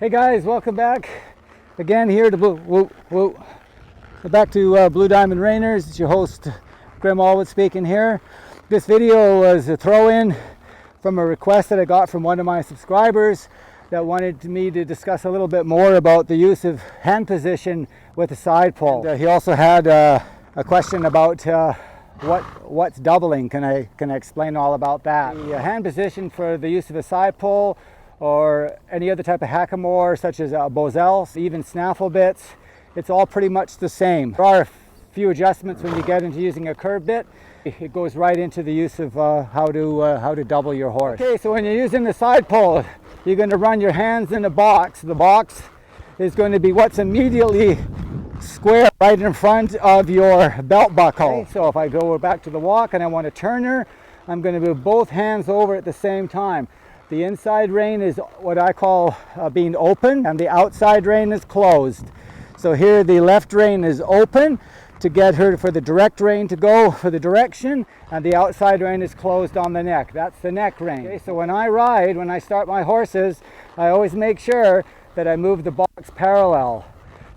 Hey guys, welcome back again here to back to Blue Diamond Rainers. It's your host Grim Allwood speaking here. This video was a throw-in from a request that I got from one of my subscribers that wanted me to discuss a little bit more about the use of hand position with a side pull. He also had a question about what's doubling. Can I explain all about that? The hand position for the use of a side pull or any other type of hackamore, such as bozels, even snaffle bits, it's all pretty much the same. There are a few adjustments when you get into using a curve bit. It goes right into the use of how to double your horse. Okay, so when you're using the side pull, you're going to run your hands in a box. The box is going to be what's immediately square right in front of your belt buckle. Okay, so if I go back to the walk and I want to turn her, I'm going to move both hands over at the same time. The inside rein is what I call being open, and the outside rein is closed. So here the left rein is open to get her for the direct rein to go for the direction, and the outside rein is closed on the neck. That's the neck rein. Okay, so when I ride, when I start my horses, I always make sure that I move the box parallel.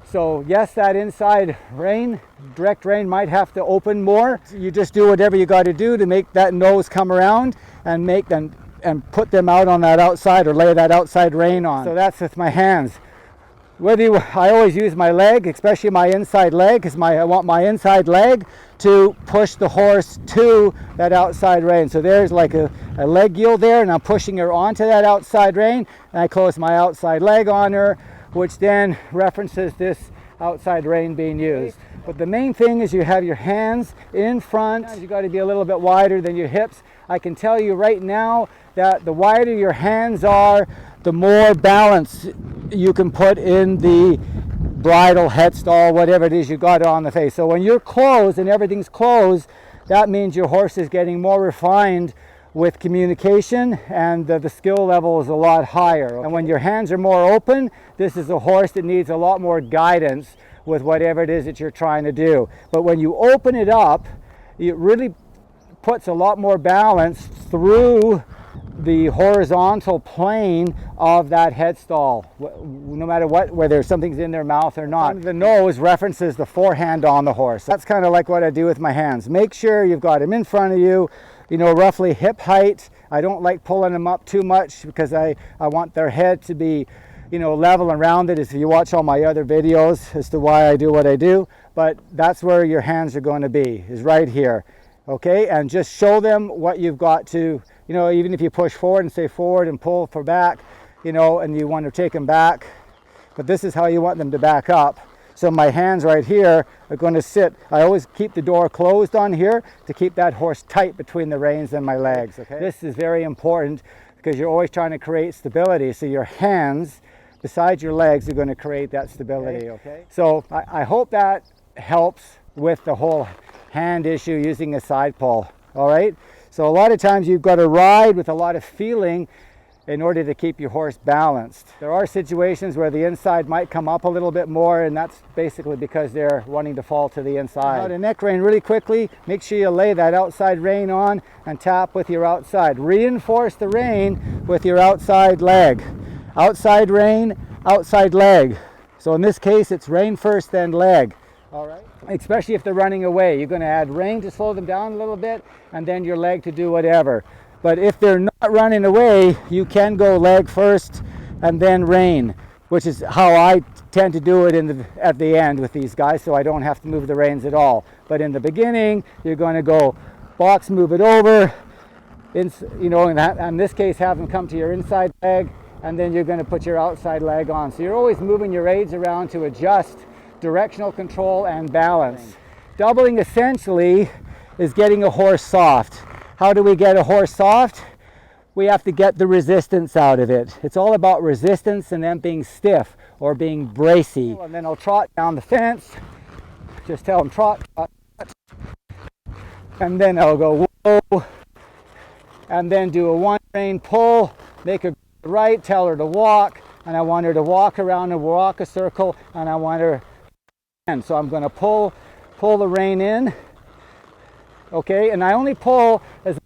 So yes, that inside rein, direct rein, might have to open more. You just do whatever you got to do to make that nose come around and make them and put them out on that outside, or lay that outside rein on. So that's with my hands. I always use my leg, especially my inside leg, because I want my inside leg to push the horse to that outside rein. So there's like a leg yield there, and I'm pushing her onto that outside rein, and I close my outside leg on her, which then references this outside rein being used. But the main thing is you have your hands in front. You got to be a little bit wider than your hips. I can tell you right now that the wider your hands are, the more balance you can put in the bridle, headstall, whatever it is you got on the face. So when you're closed and everything's closed, that means your horse is getting more refined with communication, and the skill level is a lot higher. Okay? And when your hands are more open, this is a horse that needs a lot more guidance with whatever it is that you're trying to do. But when you open it up, it really puts a lot more balance through the horizontal plane of that headstall, no matter whether something's in their mouth or not. The nose references the forehand on the horse. That's kind of like what I do with my hands. Make sure you've got them in front of you, roughly hip height. I don't like pulling them up too much because I want their head to be level and rounded, as you watch all my other videos as to why I do what I do. But that's where your hands are going to be, is right here. Okay, and just show them what you've got to, even if you push forward and say forward and pull for back, and you want to take them back, but this is how you want them to back up. So my hands right here are going to sit. I always keep the door closed on here to keep that horse tight between the reins and my legs. Okay, this is very important because you're always trying to create stability. So your hands, besides your legs, are going to create that stability. Okay. So I hope that helps with the whole hand issue using a side pull. All right, so a lot of times you've got to ride with a lot of feeling in order to keep your horse balanced. There are situations where the inside might come up a little bit more, and that's basically because they're wanting to fall to the inside. Now, the neck rein, really quickly, make sure you lay that outside rein on and tap with your outside. Reinforce the rein with your outside leg. Outside rein, outside leg. So in this case, it's rein first, then leg. All right. Especially if they're running away, you're going to add rein to slow them down a little bit, and then your leg to do whatever. But if they're not running away, you can go leg first and then rein, which is how I tend to do it at the end with these guys, so I don't have to move the reins at all. But in the beginning, you're going to go box, move it over, in this case, have them come to your inside leg, and then you're going to put your outside leg on. So you're always moving your aids around to adjust directional control and balance. Doubling essentially is getting a horse soft. How do we get a horse soft? We have to get the resistance out of it. It's all about resistance and then being stiff or being bracy. And then I'll trot down the fence. Just tell them trot, trot, trot. And then I'll go whoa. And then do a one rein pull, make her right, tell her to walk, and I want her to walk around and walk a circle, and I want her. And so I'm going to pull the rein in, okay, and I only pull as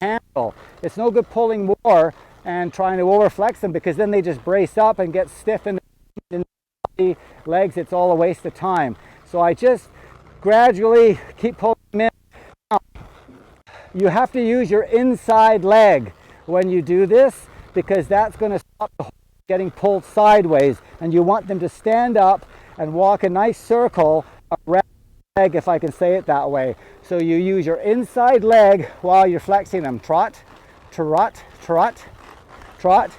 I handle. It's no good pulling more and trying to overflex them, because then they just brace up and get stiff in the legs. It's all a waste of time. So I just gradually keep pulling them in. Now, you have to use your inside leg when you do this, because that's going to stop the horse getting pulled sideways, and you want them to stand up and walk a nice circle around the leg, if I can say it that way. So you use your inside leg while you're flexing them. Trot, trot, trot, trot.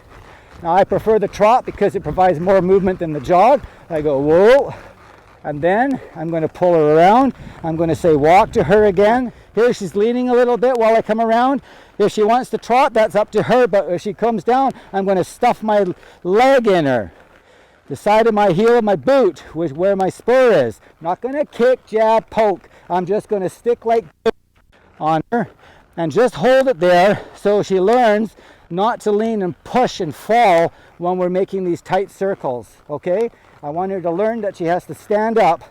Now I prefer the trot because it provides more movement than the jog. I go whoa, and then I'm going to pull her around. I'm going to say walk to her again. Here she's leaning a little bit while I come around. If she wants to trot, that's up to her, but if she comes down, I'm going to stuff my leg in her. The side of my heel of my boot, where my spur is. I'm not going to kick, jab, poke. I'm just going to stick like on her and just hold it there so she learns not to lean and push and fall when we're making these tight circles, okay? I want her to learn that she has to stand up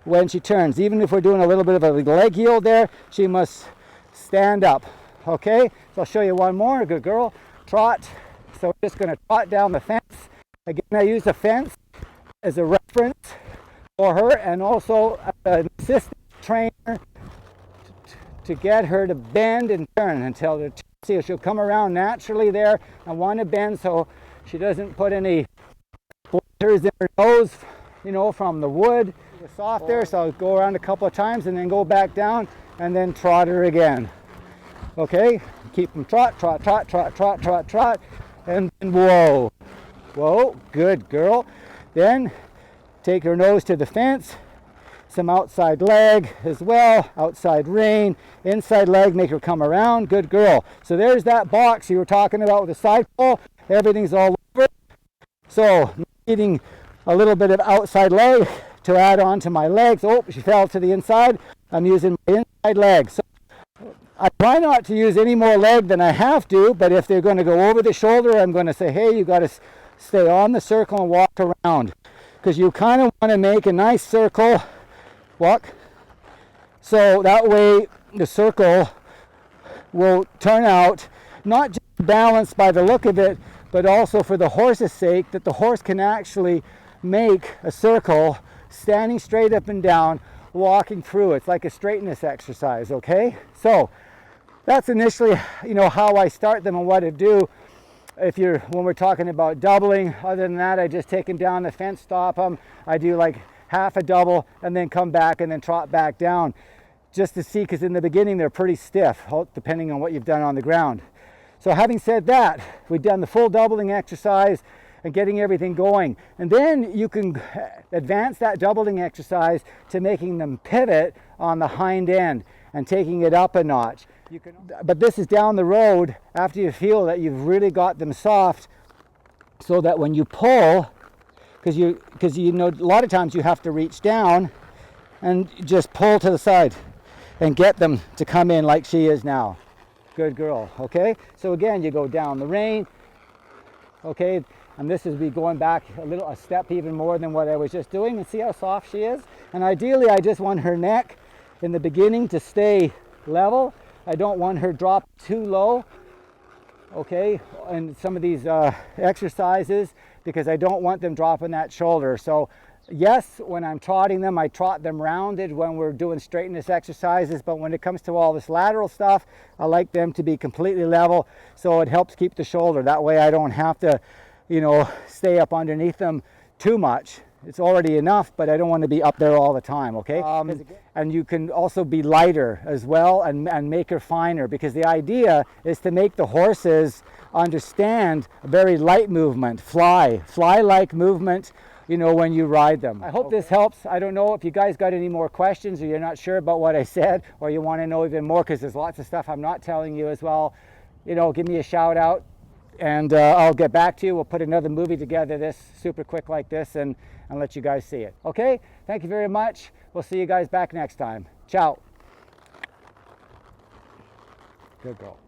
when she turns. Even if we're doing a little bit of a leg yield there, she must stand up, okay? So I'll show you one more. Good girl. Trot. So we're just going to trot down the fence. Again, I use the fence as a reference for her, and also an assistant trainer to get her to bend and turn until the see she'll come around naturally there. I want to bend so she doesn't put any splinters in her nose, you know, from the wood. It's soft there, so I'll go around a couple of times and then go back down and then trot her again. Okay, keep them trot, trot, trot, trot, trot, trot, trot, and then whoa, whoa, good girl. Then take her nose to the fence. Some outside leg as well, outside rein, inside leg, make her come around. Good girl. So there's that box you were talking about with the side pull. Everything's all over. So needing a little bit of outside leg to add on to my legs. Oh, she fell to the inside. I'm using my inside leg. So I try not to use any more leg than I have to, but if they're going to go over the shoulder, I'm going to say, hey, you got to stay on the circle and walk around, because you kind of want to make a nice circle. Walk. So that way the circle will turn out not just balanced by the look of it, but also for the horse's sake, that the horse can actually make a circle standing straight up and down, walking through. It's like a straightness exercise, okay? So that's initially, you know, how I start them and what I do. When we're talking about doubling, other than that, I just take them down the fence, stop them. I do like half a double and then come back and then trot back down, just to see, because in the beginning they're pretty stiff depending on what you've done on the ground. So having said that, we've done the full doubling exercise and getting everything going, and then you can advance that doubling exercise to making them pivot on the hind end and taking it up a notch. But this is down the road after you feel that you've really got them soft, so that when you pull, because you know a lot of times you have to reach down and just pull to the side and get them to come in like she is now. Good girl. Okay, so again, you go down the rein. Okay, and this is me going back a step even more than what I was just doing, and see how soft she is. And ideally I just want her neck in the beginning to stay level. I don't want her drop too low, okay, in some of these exercises, because I don't want them dropping that shoulder. So yes, when I'm trotting them, I trot them rounded when we're doing straightness exercises, but when it comes to all this lateral stuff, I like them to be completely level, so it helps keep the shoulder. That way I don't have to, you know, stay up underneath them too much. It's already enough, but I don't want to be up there all the time, okay? And you can also be lighter as well and make her finer, because the idea is to make the horses understand a very light movement, fly-like movement, you know, when you ride them. I hope this helps. I don't know if you guys got any more questions, or you're not sure about what I said, or you want to know even more, because there's lots of stuff I'm not telling you as well. You know, give me a shout out, and I'll get back to you. We'll put another movie together this super quick like this, and let you guys see it. Okay, thank you very much. We'll see you guys back next time. Ciao. Good girl.